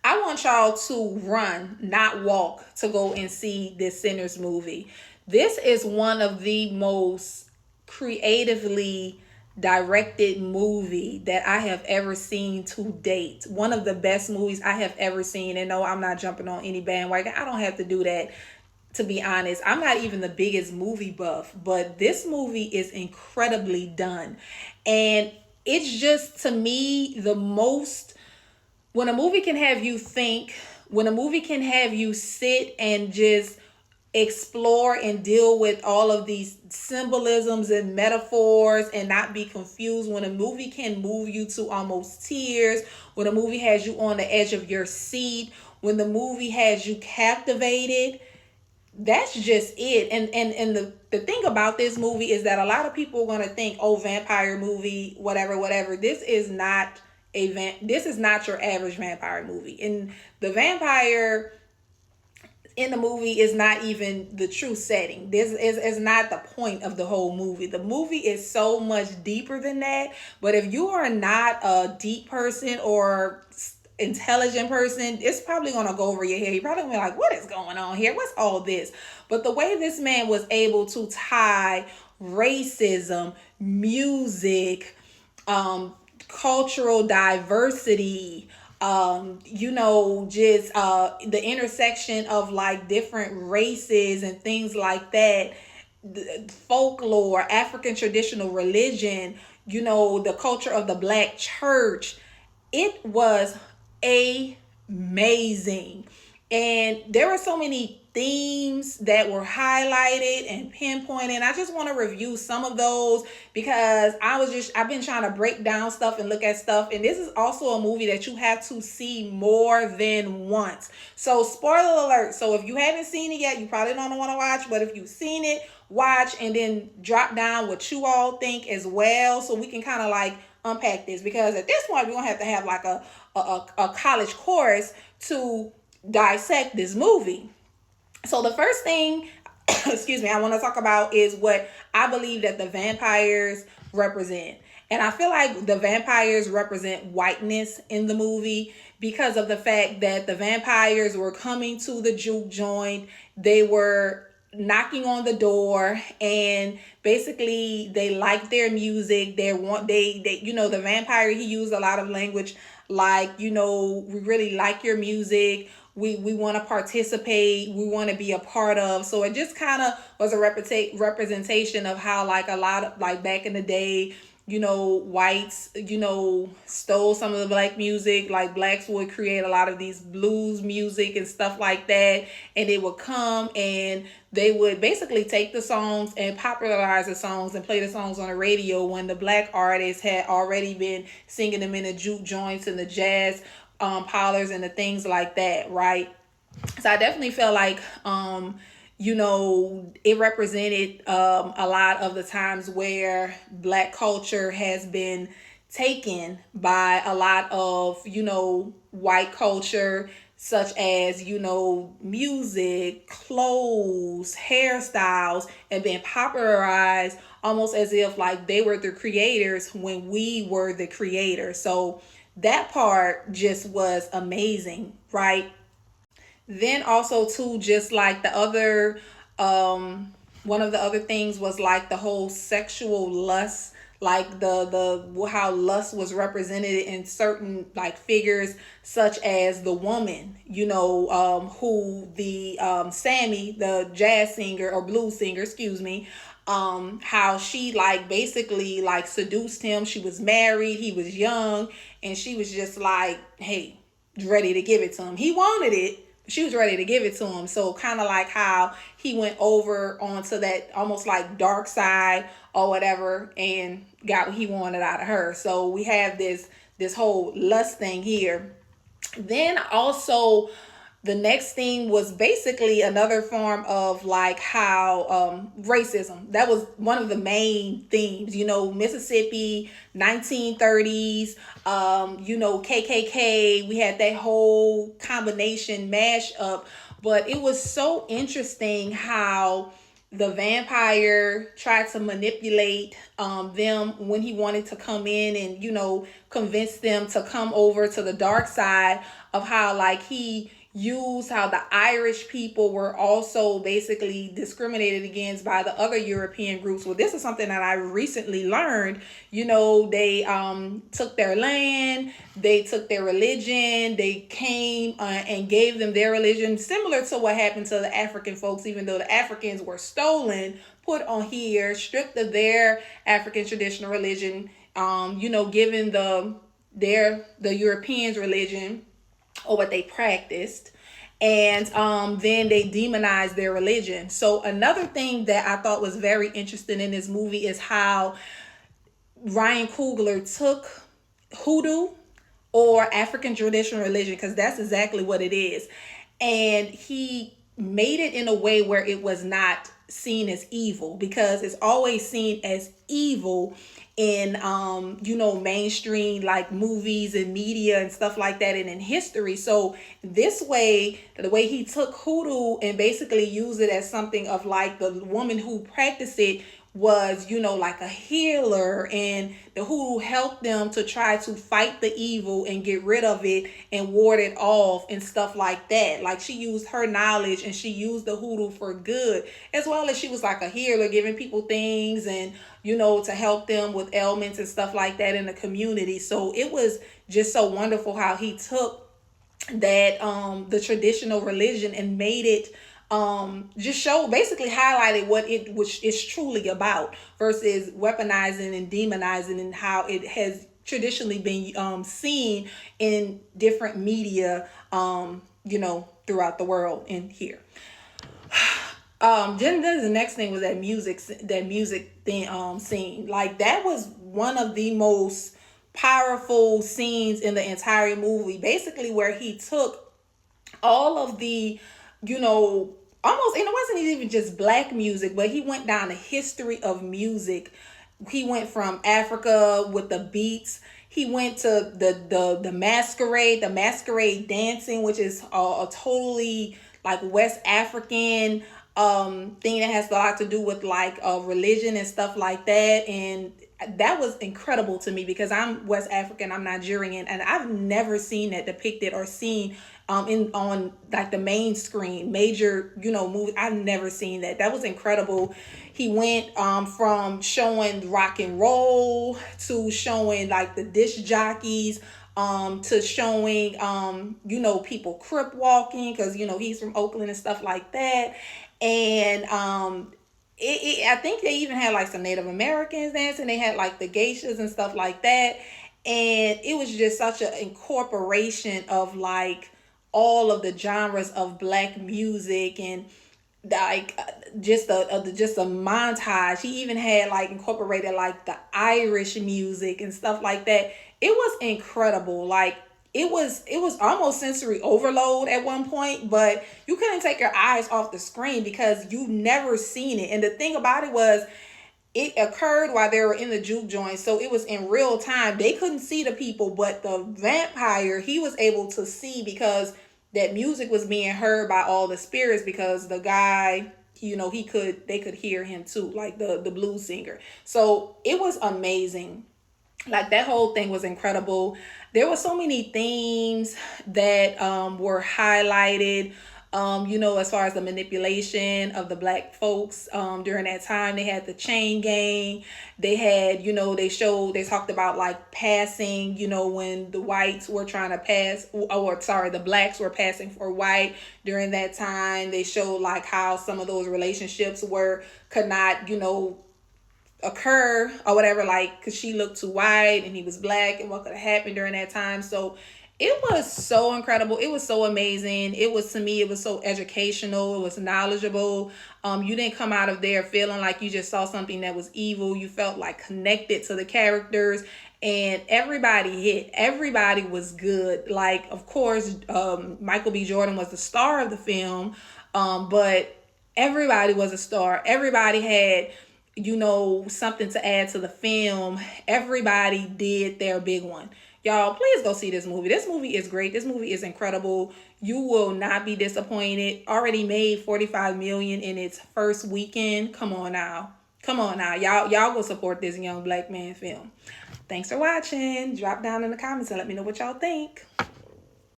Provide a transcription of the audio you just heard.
I want y'all to run, not walk, to go and see this Sinners movie. This is one of the most creatively directed movie that I have ever seen to date. One of the best movies I have ever seen. And no, I'm not jumping on any bandwagon. I don't have to do that, to be honest. I'm not even the biggest movie buff, but this movie is incredibly done. And it's just, to me, the most, when a movie can have you think, when a movie can have you sit and just explore and deal with all of these symbolisms and metaphors and not be confused, when a movie can move you to almost tears, when a movie has you on the edge of your seat, when the movie has you captivated, that's just it. And the thing about this movie is that a lot of people are going to think, oh, vampire movie, whatever, whatever. This is not this is not your average vampire movie. And the vampire in the movie is not even the true setting. This is not the point of the whole movie. The movie is so much deeper than that. But if you are not a deep person or intelligent person, it's probably gonna go over your head. You're probably gonna be like, what is going on here? What's all this? But the way this man was able to tie racism, music, cultural diversity, just the intersection of like different races and things like that, folklore, African traditional religion, the culture of the black church. It was amazing. And there were so many themes that were highlighted and pinpointed. I just want to review some of those because I've been trying to break down stuff and look at stuff. And this is also a movie that you have to see more than once. So, spoiler alert. So, if you haven't seen it yet, you probably don't want to watch. But if you've seen it, watch and then drop down what you all think as well, so we can kind of like unpack this, because at this point we're gonna have to have like a college course to dissect this movie. So the first thing, excuse me, I want to talk about is what I believe that the vampires represent. And I feel like the vampires represent whiteness in the movie because of the fact that the vampires were coming to the juke joint. They were knocking on the door, and basically they like their music. The vampire, he used a lot of language like, we really like your music, we want to participate, we want to be a part of. So it just kind of was a representation of how, like, a lot of, like, back in the day, whites, stole some of the black music. Like, blacks would create a lot of these blues music and stuff like that. And they would come and they would basically take the songs and popularize the songs and play the songs on the radio when the black artists had already been singing them in the juke joints and the jazz parlors and the things like that, right? So I definitely feel like it represented a lot of the times where black culture has been taken by a lot of, white culture, such as, music, clothes, hairstyles, and being popularized almost as if like they were the creators when we were the creators. So that part just was amazing, right? Then also too, just like the other one of the other things was like the whole sexual lust, like the how lust was represented in certain like figures, such as the woman, who the Sammy, the jazz singer or blues singer, excuse me, how she like basically like seduced him. She was married, he was young, and she was just like, hey, ready to give it to him. He wanted it, she was ready to give it to him. So kind of like how he went over onto that almost like dark side or whatever and got what he wanted out of her. So we have this whole lust thing here. Then also the next thing was basically another form of like how racism, that was one of the main themes, Mississippi 1930s, KKK. We had that whole combination mash up. But it was so interesting how the vampire tried to manipulate them when he wanted to come in and, convince them to come over to the dark side, of how like he used how the Irish people were also basically discriminated against by the other European groups. Well, this is something that I recently learned. They took their land, they took their religion, they came and gave them their religion, similar to what happened to the African folks, even though the Africans were stolen, put on here, stripped of their African traditional religion, given the Europeans religion, or what they practiced, and then they demonized their religion. So another thing that I thought was very interesting in this movie is how Ryan Coogler took hoodoo, or African traditional religion, because that's exactly what it is, and he made it in a way where it was not seen as evil, because it's always seen as evil in mainstream like movies and media and stuff like that, and in history. So this way, the way he took hoodoo and basically used it as something of like the woman who practiced it was, like a healer, and the hoodoo helped them to try to fight the evil and get rid of it and ward it off and stuff like that. Like, she used her knowledge and she used the hoodoo for good, as well as she was like a healer, giving people things and, to help them with ailments and stuff like that in the community. So it was just so wonderful how he took that, the traditional religion, and made it just basically highlighted what it which is truly about, versus weaponizing and demonizing, and how it has traditionally been seen in different media, throughout the world and here. Then the next thing was that music thing, scene. Like, that was one of the most powerful scenes in the entire movie, basically, where he took all of the, almost, and it wasn't even just black music, but he went down the history of music. He went from Africa with the beats. He went to the masquerade dancing, which is a totally like West African thing that has a lot to do with like religion and stuff like that. And that was incredible to me, because I'm West African, I'm Nigerian, and I've never seen that depicted or seen in on like the main screen, major, movie. I've never seen that. That was incredible. He went from showing rock and roll to showing like the disc jockeys, to showing people crip walking, because he's from Oakland and stuff like that. And I think they even had like some Native Americans dancing. They had like the geishas and stuff like that. And it was just such an incorporation of like all of the genres of black music, and like just a montage. He even had like incorporated like the Irish music and stuff like that. It was incredible. Like, it was almost sensory overload at one point, but you couldn't take your eyes off the screen because you never seen it. And the thing about it was, it occurred while they were in the juke joint, so it was in real time. They couldn't see the people, but the vampire, he was able to see, because that music was being heard by all the spirits, because the guy, they could hear him too, like the blues singer. So it was amazing. Like, that whole thing was incredible. There were so many themes that were highlighted, as far as the manipulation of the black folks during that time. They had the chain gang. They had, they talked about like passing, when the whites were trying to pass, or sorry, the blacks were passing for white during that time. They showed like how some of those relationships could not, occur or whatever, like, because she looked too white and he was black, and what could have happened during that time. So it was so incredible. It was so amazing. It was, to me, it was so educational. It was knowledgeable. You didn't come out of there feeling like you just saw something that was evil. You felt like connected to the characters, and everybody hit. Everybody was good. Like, of course, Michael B. Jordan was the star of the film, but everybody was a star. Everybody had something to add to the film. Everybody did their big one. Y'all, please go see this movie. This movie is great. This movie is incredible. You will not be disappointed. Already made 45 million in its first weekend. Come on now. Come on now. Y'all go support this young black man film. Thanks for watching. Drop down in the comments and let me know what y'all think.